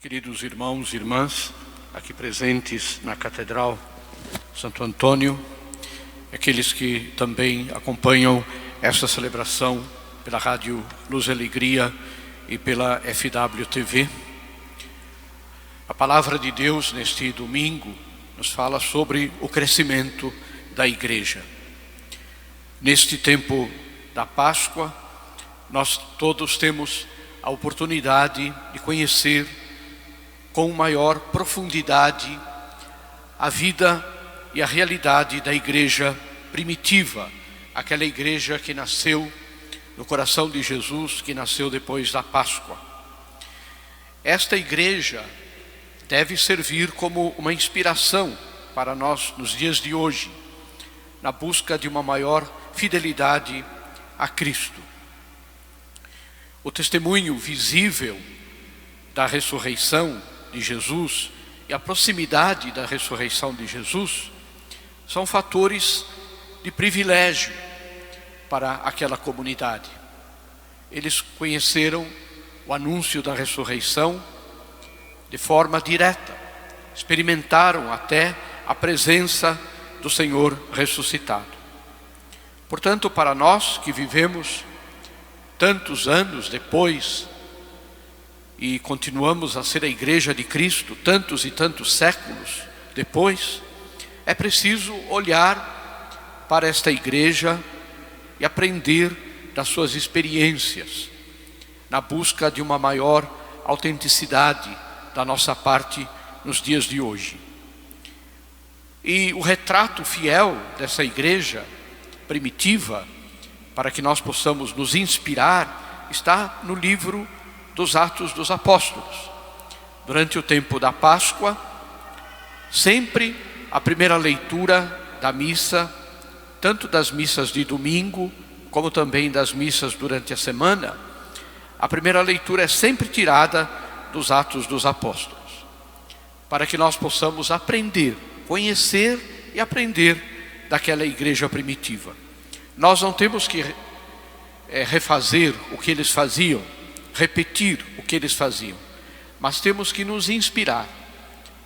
Queridos irmãos e irmãs, aqui presentes na Catedral Santo Antônio, aqueles que também acompanham esta celebração pela Rádio Luz e Alegria e pela FWTV. A palavra de Deus neste domingo nos fala sobre o crescimento da igreja. Neste tempo da Páscoa, nós todos temos a oportunidade de conhecer com maior profundidade a vida e a realidade da igreja primitiva, aquela igreja que nasceu no coração de Jesus, que nasceu depois da Páscoa. Esta igreja deve servir como uma inspiração para nós nos dias de hoje, na busca de uma maior fidelidade a Cristo. O testemunho visível da ressurreição de Jesus e a proximidade da ressurreição de Jesus são fatores de privilégio para aquela comunidade. Eles conheceram o anúncio da ressurreição de forma direta, experimentaram até a presença do Senhor ressuscitado. Portanto, para nós que vivemos tantos anos depois e continuamos a ser a igreja de Cristo, tantos e tantos séculos depois, é preciso olhar para esta igreja e aprender das suas experiências, na busca de uma maior autenticidade da nossa parte nos dias de hoje. E o retrato fiel dessa igreja primitiva, para que nós possamos nos inspirar, está no livro dos Atos dos Apóstolos. Durante o tempo da Páscoa, sempre a primeira leitura da missa, tanto das missas de domingo, como também das missas durante a semana, a primeira leitura é sempre tirada dos Atos dos Apóstolos, para que nós possamos aprender, conhecer e aprender daquela igreja primitiva. Nós não temos que refazer o que eles faziam, repetir o que eles faziam, mas temos que nos inspirar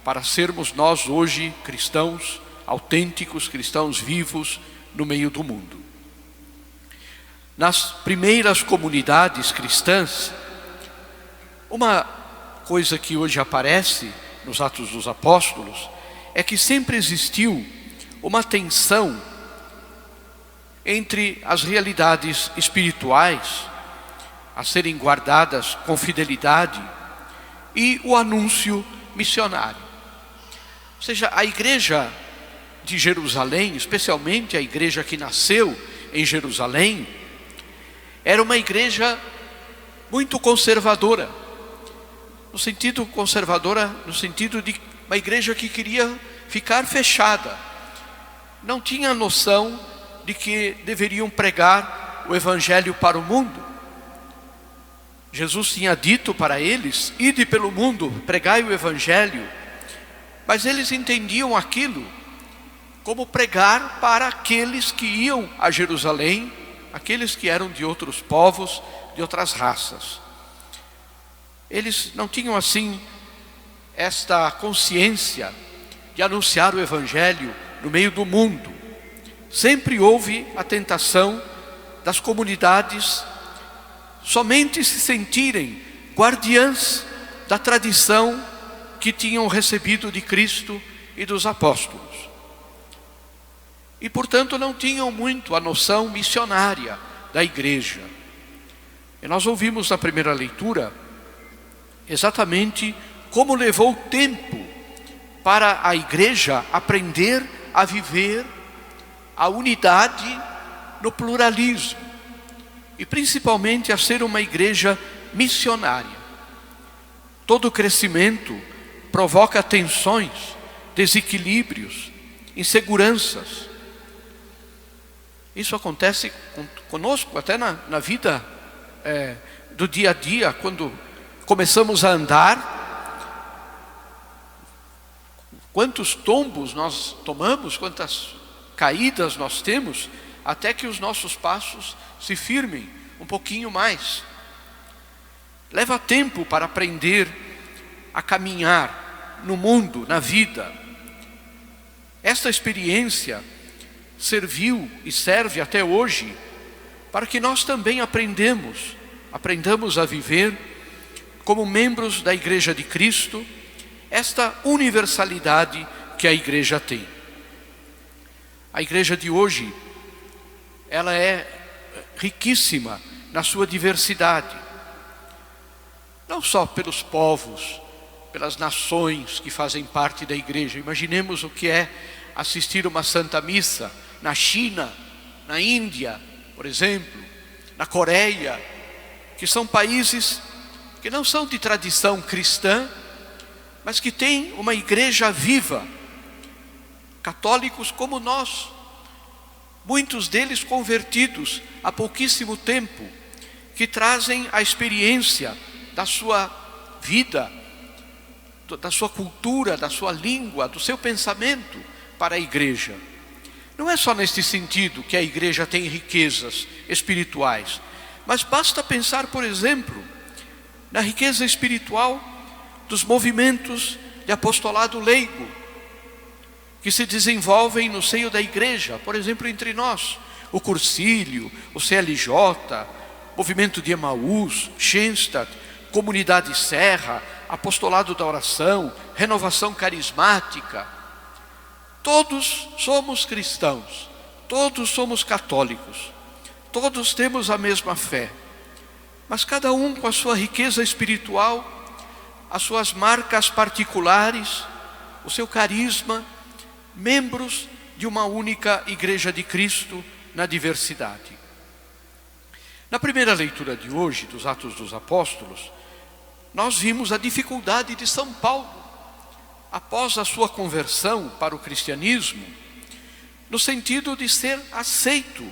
para sermos nós hoje cristãos autênticos, cristãos vivos no meio do mundo. Nas primeiras comunidades cristãs, uma coisa que hoje aparece nos Atos dos Apóstolos é que sempre existiu uma tensão entre as realidades espirituais a serem guardadas com fidelidade e o anúncio missionário. Ou seja, a igreja de Jerusalém, especialmente a igreja que nasceu em Jerusalém, era uma igreja muito conservadora. No sentido de uma igreja que queria ficar fechada. Não tinha noção de que deveriam pregar o evangelho para o mundo. Jesus tinha dito para eles: ide pelo mundo, pregai o evangelho. Mas eles entendiam aquilo como pregar para aqueles que iam a Jerusalém, aqueles que eram de outros povos, de outras raças. Eles não tinham assim esta consciência de anunciar o evangelho no meio do mundo. Sempre houve a tentação das comunidades somente se sentirem guardiãs da tradição que tinham recebido de Cristo e dos apóstolos. E portanto não tinham muito a noção missionária da igreja. E nós ouvimos na primeira leitura exatamente como levou tempo para a igreja aprender a viver a unidade no pluralismo, e principalmente a ser uma igreja missionária. Todo crescimento provoca tensões, desequilíbrios, inseguranças. Isso acontece conosco até na vida do dia a dia, quando começamos a andar. Quantos tombos nós tomamos, quantas caídas nós temos, até que os nossos passos se firmem um pouquinho mais. Leva tempo para aprender a caminhar no mundo, na vida. Esta experiência serviu e serve até hoje para que nós também aprendamos a viver como membros da Igreja de Cristo, esta universalidade que a Igreja tem. A Igreja de hoje, ela é riquíssima na sua diversidade, não só pelos povos, pelas nações que fazem parte da Igreja. Imaginemos o que é assistir uma Santa Missa na China, na Índia, por exemplo, na Coreia, que são países que não são de tradição cristã, mas que têm uma igreja viva, católicos como nós, muitos deles convertidos há pouquíssimo tempo, que trazem a experiência da sua vida, da sua cultura, da sua língua, do seu pensamento para a igreja. Não é só neste sentido que a igreja tem riquezas espirituais, mas basta pensar, por exemplo, na riqueza espiritual dos movimentos de apostolado leigo, que se desenvolvem no seio da igreja, por exemplo, entre nós, o Cursílio, o CLJ, Movimento de Emaús, Schenstatt, Comunidade Serra, Apostolado da Oração, Renovação Carismática. Todos somos cristãos, todos somos católicos, todos temos a mesma fé, mas cada um com a sua riqueza espiritual, as suas marcas particulares, o seu carisma, membros de uma única Igreja de Cristo na diversidade. Na primeira leitura de hoje, dos Atos dos Apóstolos, nós vimos a dificuldade de São Paulo, após a sua conversão para o cristianismo, no sentido de ser aceito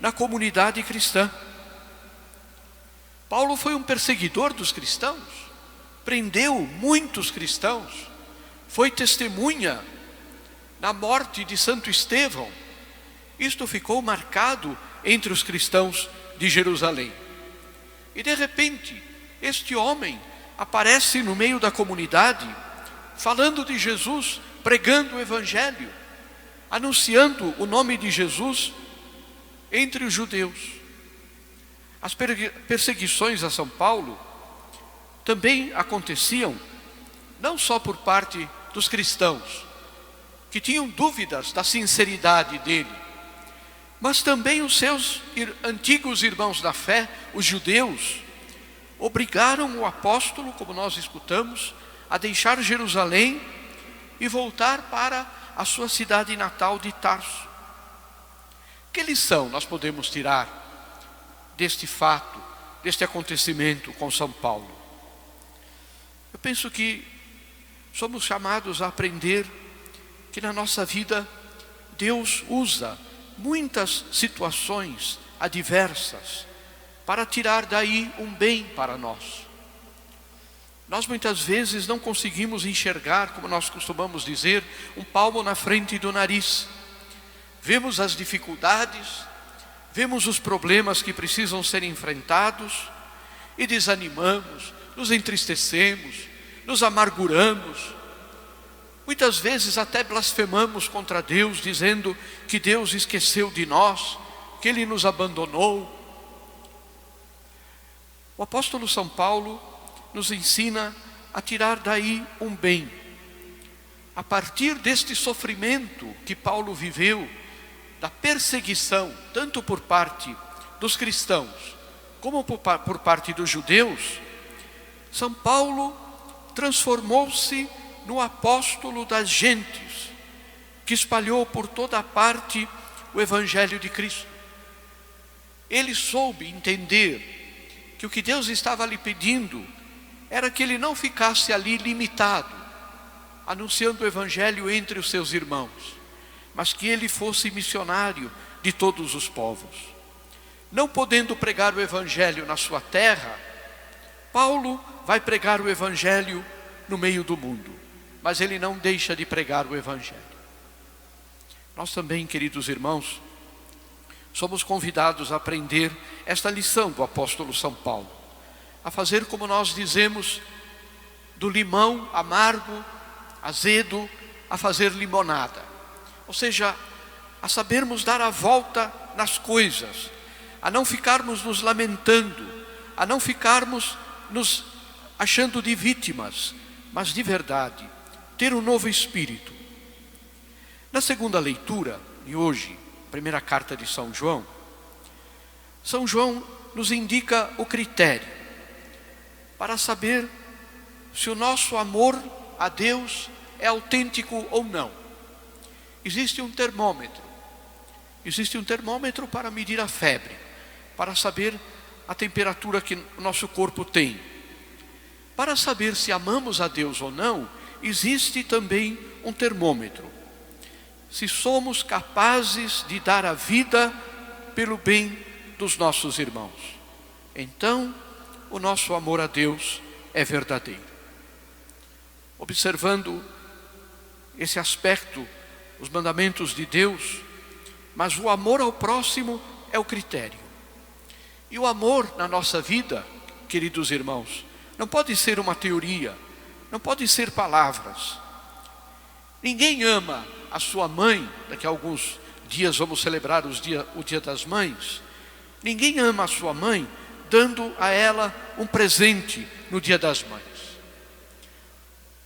na comunidade cristã. Paulo foi um perseguidor dos cristãos, prendeu muitos cristãos, foi testemunha na morte de Santo Estevão. Isto ficou marcado entre os cristãos de Jerusalém. E de repente, este homem aparece no meio da comunidade, falando de Jesus, pregando o Evangelho, anunciando o nome de Jesus entre os judeus. As perseguições a São Paulo também aconteciam não só por parte dos cristãos, que tinham dúvidas da sinceridade dele, mas também os seus antigos irmãos da fé, os judeus, obrigaram o apóstolo, como nós escutamos, a deixar Jerusalém e voltar para a sua cidade natal de Tarso. Que lição nós podemos tirar deste fato, deste acontecimento com São Paulo? Eu penso que somos chamados a aprender que na nossa vida Deus usa muitas situações adversas para tirar daí um bem para nós. Nós muitas vezes não conseguimos enxergar, como nós costumamos dizer, um palmo na frente do nariz. Vemos as dificuldades, vemos os problemas que precisam ser enfrentados e desanimamos, nos entristecemos, nos amarguramos. Muitas vezes até blasfemamos contra Deus, dizendo que Deus esqueceu de nós, que Ele nos abandonou. O apóstolo São Paulo nos ensina a tirar daí um bem. A partir deste sofrimento que Paulo viveu, da perseguição, tanto por parte dos cristãos, como por parte dos judeus, São Paulo transformou-se no apóstolo das gentes, que espalhou por toda a parte o Evangelho de Cristo. Ele soube entender que o que Deus estava lhe pedindo era que ele não ficasse ali limitado, anunciando o Evangelho entre os seus irmãos, mas que ele fosse missionário de todos os povos. Não podendo pregar o Evangelho na sua terra, Paulo vai pregar o Evangelho no meio do mundo, mas ele não deixa de pregar o Evangelho. Nós também, queridos irmãos, somos convidados a aprender esta lição do apóstolo São Paulo, a fazer como nós dizemos, do limão amargo, azedo, a fazer limonada. Ou seja, a sabermos dar a volta nas coisas, a não ficarmos nos lamentando, a não ficarmos nos achando de vítimas, mas de verdade, ter um novo espírito. Na segunda leitura de hoje, primeira carta de São João nos indica o critério para saber se o nosso amor a Deus é autêntico ou não. Existe um termômetro para medir a febre, para saber a temperatura que o nosso corpo tem. Para saber se amamos a Deus ou não, existe também um termômetro. Se somos capazes de dar a vida pelo bem dos nossos irmãos, então o nosso amor a Deus é verdadeiro. Observando esse aspecto, os mandamentos de Deus, mas o amor ao próximo é o critério. E o amor na nossa vida, queridos irmãos, não pode ser uma teoria, não pode ser palavras. Ninguém ama a sua mãe. Daqui a alguns dias vamos celebrar o Dia das Mães. Ninguém ama a sua mãe dando a ela um presente no Dia das Mães.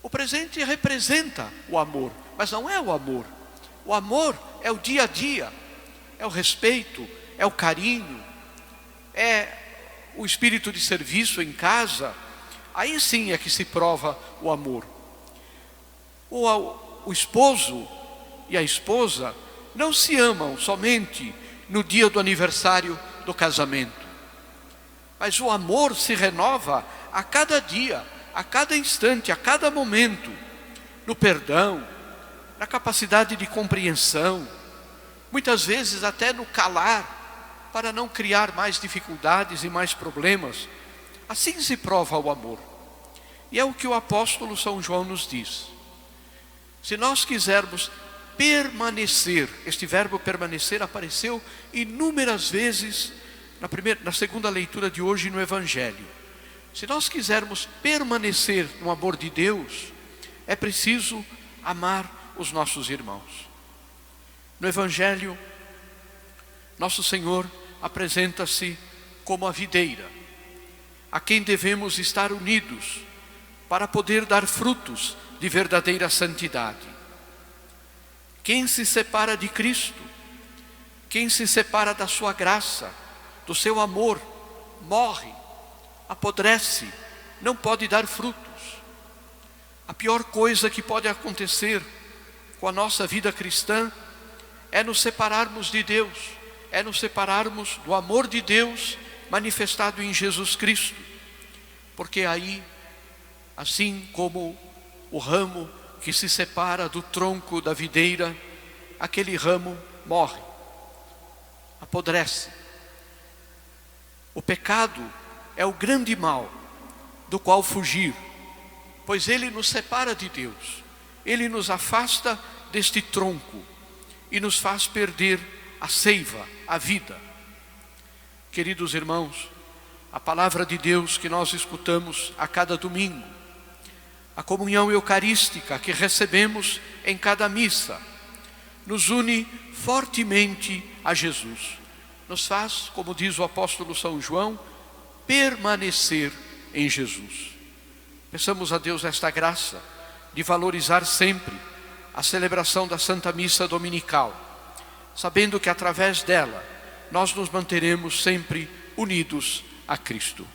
O presente representa o amor, mas não é o amor. O amor é o dia a dia, é o respeito, é o carinho, é o espírito de serviço em casa. Aí sim é que se prova o amor. O esposo e a esposa não se amam somente no dia do aniversário do casamento, mas o amor se renova a cada dia, a cada instante, a cada momento, no perdão, na capacidade de compreensão, muitas vezes até no calar, para não criar mais dificuldades e mais problemas. Assim se prova o amor. E é o que o apóstolo São João nos diz. Se nós quisermos permanecer, este verbo permanecer apareceu inúmeras vezes na segunda leitura de hoje no Evangelho. Se nós quisermos permanecer no amor de Deus, é preciso amar os nossos irmãos. No Evangelho, nosso Senhor apresenta-se como a videira, a quem devemos estar unidos para poder dar frutos de verdadeira santidade. Quem se separa de Cristo, quem se separa da sua graça, do seu amor, morre, apodrece, não pode dar frutos. A pior coisa que pode acontecer com a nossa vida cristã é nos separarmos de Deus, é nos separarmos do amor de Deus manifestado em Jesus Cristo, porque aí, assim como o ramo que se separa do tronco da videira, aquele ramo morre, apodrece. O pecado é o grande mal do qual fugir, pois ele nos separa de Deus, ele nos afasta deste tronco e nos faz perder a seiva, a vida. Queridos irmãos, a palavra de Deus que nós escutamos a cada domingo, a comunhão eucarística que recebemos em cada missa, nos une fortemente a Jesus. Nos faz, como diz o apóstolo São João, permanecer em Jesus. Peçamos a Deus esta graça de valorizar sempre a celebração da Santa Missa Dominical, sabendo que através dela nós nos manteremos sempre unidos a Cristo.